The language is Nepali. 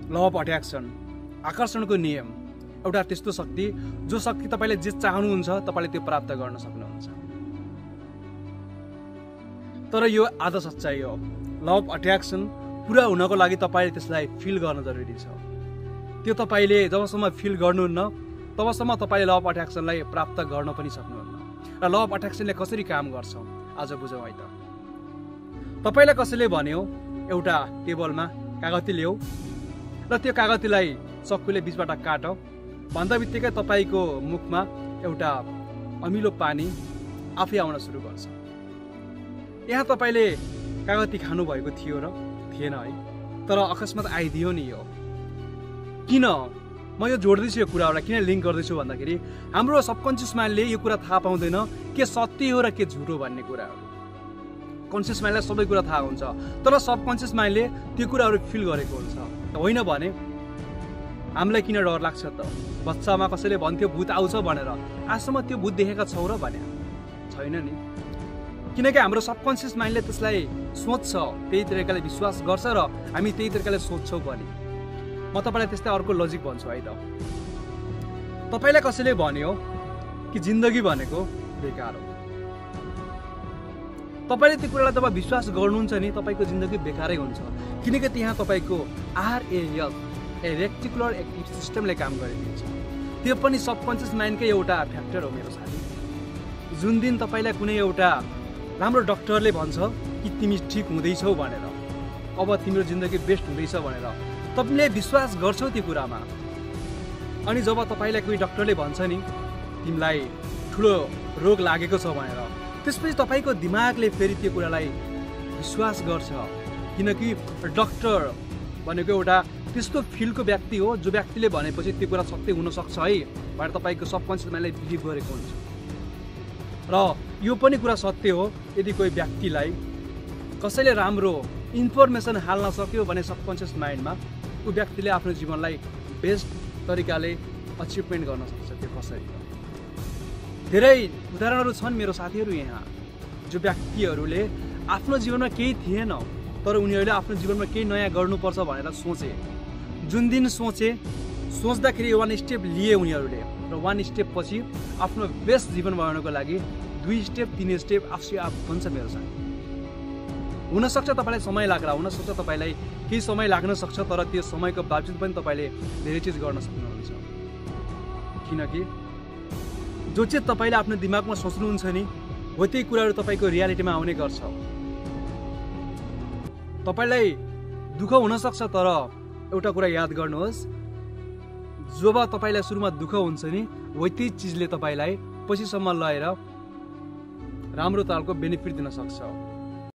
ल अफ अट्र्याक्सन, आकर्षणको नियम एउटा त्यस्तो शक्ति जो शक्ति तपाईले जे चाहनुहुन्छ तपाईले त्यो प्राप्त गर्न सक्नुहुन्छ। तर यो आधा सच्चाइ हो। ल अफ अट्र्याक्सन पुरा हुनको लागि तपाईले त्यसलाई फिल गर्न जरुरी छ। त्यो तपाईले जबसम्म फिल गर्नुहुन्न तबसम्म तपाईले ल अफ अट्र्याक्सनलाई प्राप्त गर्न पनि सक्नुहुन्न। र ल अफ अट्र्याक्सनले कसरी काम गर्छ आज बुझौँ है त। तपाईलाई कसैले भन्यो एउटा टेबलमा कागती ल्याऊ र त्यो कागतीलाई चक्कुले बीचबाट काट भन्दा बित्तिकै तपाईको मुखमा एउटा अमिलो पानी आफै आउन सुरु गर्छ। यहाँ तपाईले कागती खानु भएको थियो र थिएन है, तर अकस्मात आइदियो नि यो। किन म यो जोड्दैछु यो कुराहरुलाई, किन लिंक गर्दैछु भन्दाखेरि हाम्रो सबकन्सियस माइन्डले यो कुरा थाहा पाउँदैन के सत्य हो र के झुटो भन्ने कुराहरु। कन्सियस माइन्डलाई सबै कुरा थाहा हुन्छ, तर सबकन्सियस माइन्डले त्यो कुराहरु फिल गरेको हुन्छ। होइन भने हामीलाई किन डर लाग्छ त? बच्चामा कसैले भन्थ्यो भूत आउँछ भनेर, आजसम्म त्यो भूत देखेका छौ र भने छैन नि। किनकि हाम्रो सबकन्सियस माइन्डले त्यसलाई सोच्छ, त्यही तरिकाले विश्वास गर्छ र हामी त्यही तरिकाले सोच्छौं पनि। म तपाईलाई त्यस्तै अर्को लजिक भन्छु है त। तपाईलाई कसैले भन्यो कि जिन्दगी भनेको बेकार हो, तपाईले त्यो कुरालाई जब विश्वास गर्नुहुन्छ नि तपाईको जिन्दगी बेकारै हुन्छ। किनकि त्यहाँ तपाईको RAS रेक्टिकुलर एक्टिभ सिस्टमले काम गरिदिन्छ। त्यो पनि सबकन्सियस माइन्डकै एउटा फ्याक्टर हो मेरो साथी। जुन दिन तपाईलाई कुनै एउटा राम्रो डाक्टरले भन्छ कि तिमी ठीक हुँदैछौ भनेर, अब तिम्रो जिन्दगी बेस्ट हुँदैछ भनेर तपाईले विश्वास गर्छौ त्यो कुरामा। अनि जब तपाईलाई कोही डाक्टरले भन्छ नि तिमीलाई ठुलो रोग लागेको छ भनेर, त्यसपछि तपाईको दिमागले फेरि त्यो कुरालाई विश्वास गर्छ। किनकि डाक्टर भनेको एउटा त्यस्तो फिल्डको व्यक्ति हो जो व्यक्तिले भनेपछि त्यो कुरा सत्य हुन सक्छ है भनेर तपाईको सबकन्सियस माइन्डले बिलिभ गरेको हुन्छ। र यो पनि कुरा सत्य हो, यदि कोही व्यक्तिलाई कसैले राम्रो इन्फर्मेसन हाल्न सक्यो भने सबकन्सियस माइन्डमा त्यो व्यक्तिले आफ्नो जीवनलाई बेस्ट तरिकाले अचिभमेन्ट गर्न सक्छ। त्यो कसरी? धेरै उदाहरणहरू छन् मेरो साथीहरू यहाँ, जो व्यक्तिहरूले आफ्नो जीवनमा केही थिएन तर उनीहरूले आफ्नो जीवनमा केही नयाँ गर्नुपर्छ भनेर सोचे। जुन दिन सोच्दाखेरि 1 स्टेप लिए उनीहरूले, र 1 स्टेप पछि आफ्नो बेस्ट जीवन बनाउनको लागि 2 स्टेप 3 स्टेप आफै आफ हुन्छ मेरो साथी। हुनसक्छ तपाईलाई समय लाग्ला, हुनसक्छ तपाईलाई केही समय लाग्न सक्छ, तर त्यो समयको बावजुद पनि तपाईले धेरै चीज गर्न सक्नुहुन्छ। किनकि जो चाहिँ तपाईले आफ्नो दिमागमा सोच्नुहुन्छ नि हो त्यही कुराहरु तपाईको रियालिटीमा आउने गर्छ। तपाईलाई दुःख हुन सक्छ, तर एउटा कुरा याद गर्नुहोस्, जब तपाईलाई सुरुमा दुःख हुन्छ नि हो त्यही चीजले तपाईलाई पछिसम्म लगेर राम्रो तालको बेनिफिट दिन सक्छ।